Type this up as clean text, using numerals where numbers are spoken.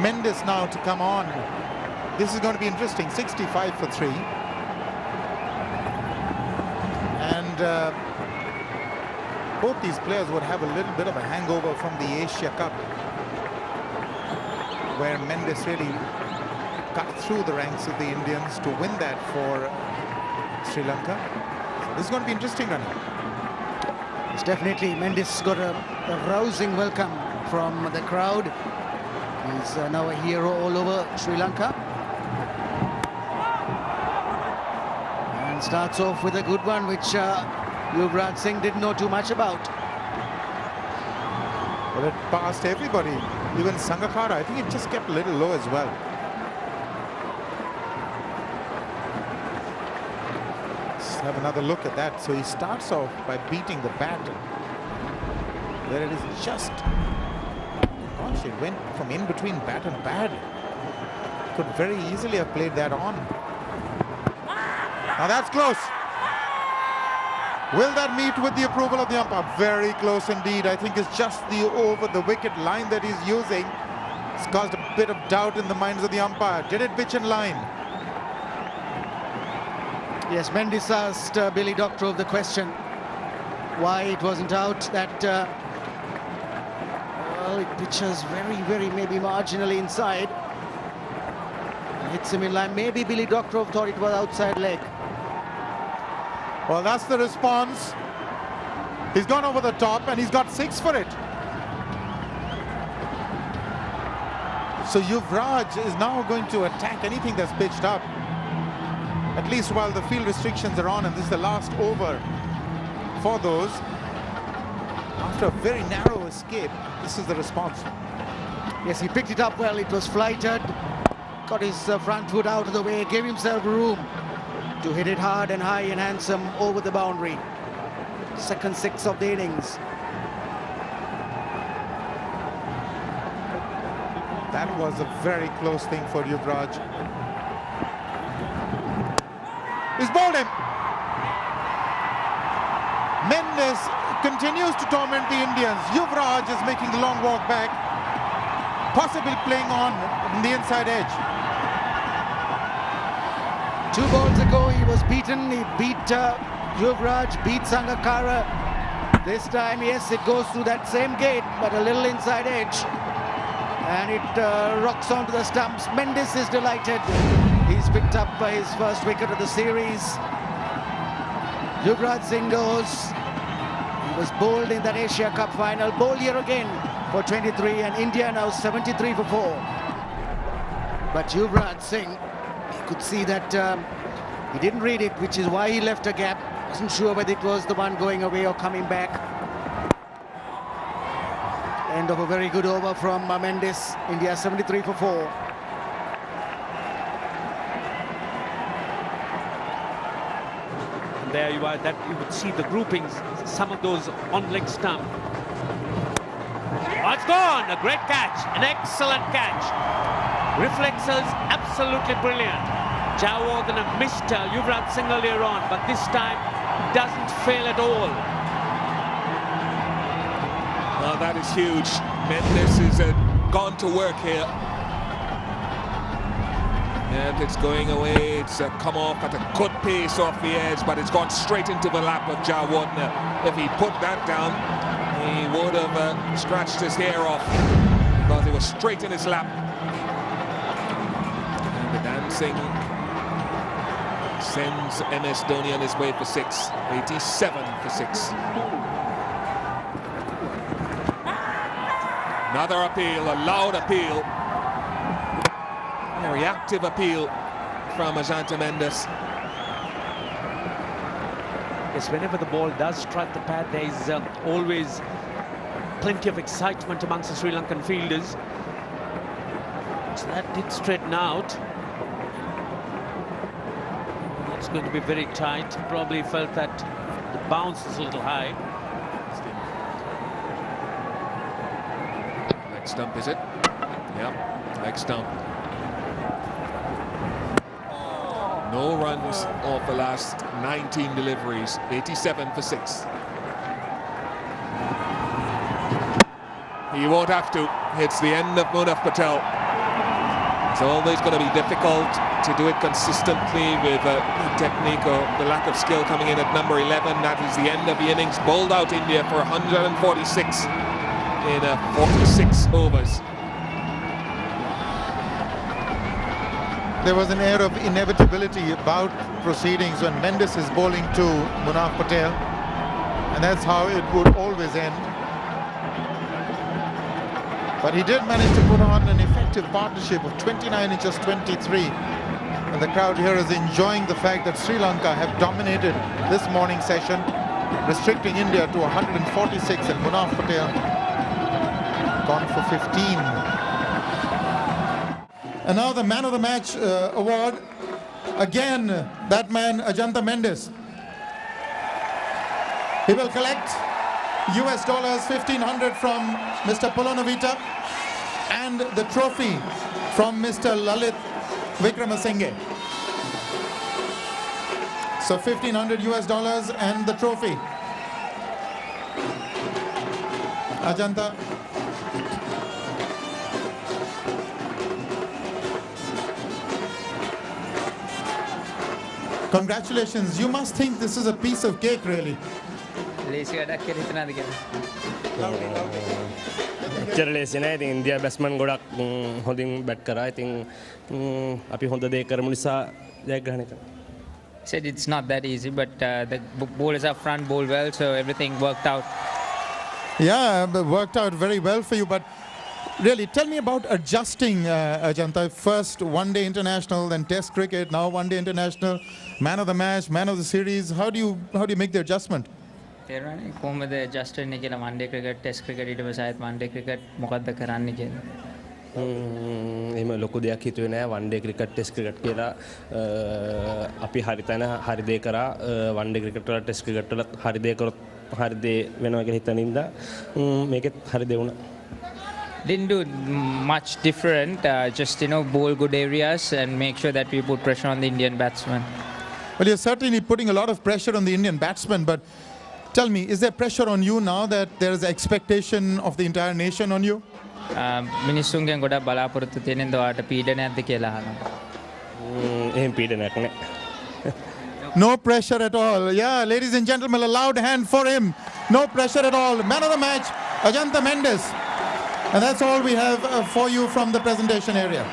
Mendis now to come on. This is going to be interesting. 65 for 3. And both these players would have a little bit of a hangover from the Asia Cup, where Mendis really cut through the ranks of the Indians to win that for Sri Lanka. So this is going to be interesting, Rani. It's definitely. Mendis got a rousing welcome from the crowd. He's now a hero all over Sri Lanka. And starts off with a good one, which Yuvraj Singh didn't know too much about. Well, it passed everybody. Even Sangakkara, I think it just kept a little low as well. Let's have another look at that. So he starts off by beating the bat. There it is, just... Gosh, it went from in between bat and pad. Could very easily have played that on. Now that's close. Will that meet with the approval of the umpire? Very close indeed. I think it's just the over-the-wicket line that he's using. It's caused a bit of doubt in the minds of the umpire. Did it pitch in line? Yes, Mendis asked Billy Doctorow the question why it wasn't out. That well, it pitches very, maybe marginally inside. And hits him in line. Maybe Billy Doctorow thought it was outside leg. Well, that's the response. He's gone over the top and he's got 6 for it. So Yuvraj is now going to attack anything that's pitched up, at least while the field restrictions are on, and this is the last over for those. After a very narrow escape, this is the response. Yes, he picked it up well. It was flighted, got his front foot out of the way, gave himself room to hit it hard and high and handsome over the boundary. Second 6 of the innings. That was a very close thing for Yuvraj. He's bowled him. Mendis continues to torment the Indians. Yuvraj is making the long walk back, possibly playing on the inside edge. 2 balls ago, he was beaten. He beat Yuvraj, beat Sangakkara. This time, yes, it goes through that same gate, but a little inside edge. And it rocks onto the stumps. Mendis is delighted. He's picked up his first wicket of the series. Yuvraj Singh goes. He was bowled in that Asia Cup final. Bowl here again for 23, and India now 73 for 4. But Yuvraj Singh, you could see that he didn't read it, which is why he left a gap. Wasn't sure whether it was the one going away or coming back. End of a very good over from Mendis. India 73 for 4. And there you are, that you would see the groupings, some of those on leg stump. Oh, it's gone! A great catch, an excellent catch. Reflexes, absolutely brilliant. Jawardhan missed Yuvraj Singh earlier on, but this time doesn't fail at all. Oh, that is huge. Mendis has gone to work here. And it's going away. It's come off at a good pace off the edge, but it's gone straight into the lap of Jawardhan. If he put that down, he would have scratched his hair off, because it was straight in his lap. And the dancing sends MS Dhoni on his way for 6. 87 for 6. Another appeal, a loud appeal. A reactive appeal from Ajantha Mendis. Yes, whenever the ball does strike the pad, there is always plenty of excitement amongst the Sri Lankan fielders. So that did straighten out. It's going to be very tight. Probably felt that the bounce is a little high. Leg stump, is it? Yep, leg stump. No runs off the last 19 deliveries. 87 for 6. He won't have to. It's the end of Munaf Patel. It's always going to be difficult to do it consistently with technique or the lack of skill coming in at number 11. That is the end of the innings. Bowled out India for 146 in 46 overs. There was an air of inevitability about proceedings when Mendis is bowling to Munaf Patel, and that's how it would always end. But he did manage to put on an effective partnership of 29 inches 23. And the crowd here is enjoying the fact that Sri Lanka have dominated this morning session, restricting India to 146, and Munaf Patel gone for 15. And now the man of the match award. Again, that man, Ajantha Mendis. He will collect US dollars 1,500 from Mr. Polonovita and the trophy from Mr. Lalit Vikramasinghe. So 1,500 US dollars and the trophy. Ajantha. Congratulations. You must think this is a piece of cake, really. India batsman ගොඩක් හොඳින් bat කරා. ඉතින් අපි හොඳ දේ කරමු නිසා ජයග්‍රහණය කරා. Said it's not that easy, but the bowlers up front bowled well, so everything worked out. Yeah, worked out very well for you, but really, tell me about adjusting, Ajantha. First one-day international, then Test cricket, now one-day international, man of the match, man of the series. How do you make the adjustment? තේරුණානේ කොහොමද adjust වෙන්නේ කියලා one day cricket test cricket ඊට පස්සේ ආයෙත් one day cricket මොකද්ද කරන්නේ කියලා. එහෙම ලොකු දෙයක් හිතුවේ නෑ one day cricket test cricket කියලා. අපි හරි තැන හරි දේ කරා. one day cricket වල test cricket වල හරි දේ කරොත් හරි දේ වෙනවා කියලා හිතන ඉඳලා මේකෙත් හරි දේ වුණා. Didn't do much different, just bowl good areas and make sure that we put pressure on the Indian batsmen. Well, you're certainly putting a lot of pressure on the Indian batsmen, but tell me, is there pressure on you now that there is expectation of the entire nation on you? මිනිස්සුන්ගෙන් ගොඩක් බලාපොරොත්තු තියෙනින්ද ඔයාලට පීඩනයක්ද කියලා අහනවා. එහෙම පීඩනයක් නෑ. No pressure at all. Yeah, ladies and gentlemen, a loud hand for him. No pressure at all. Man of the match, Ajantha Mendis. And that's all we have for you from the presentation area.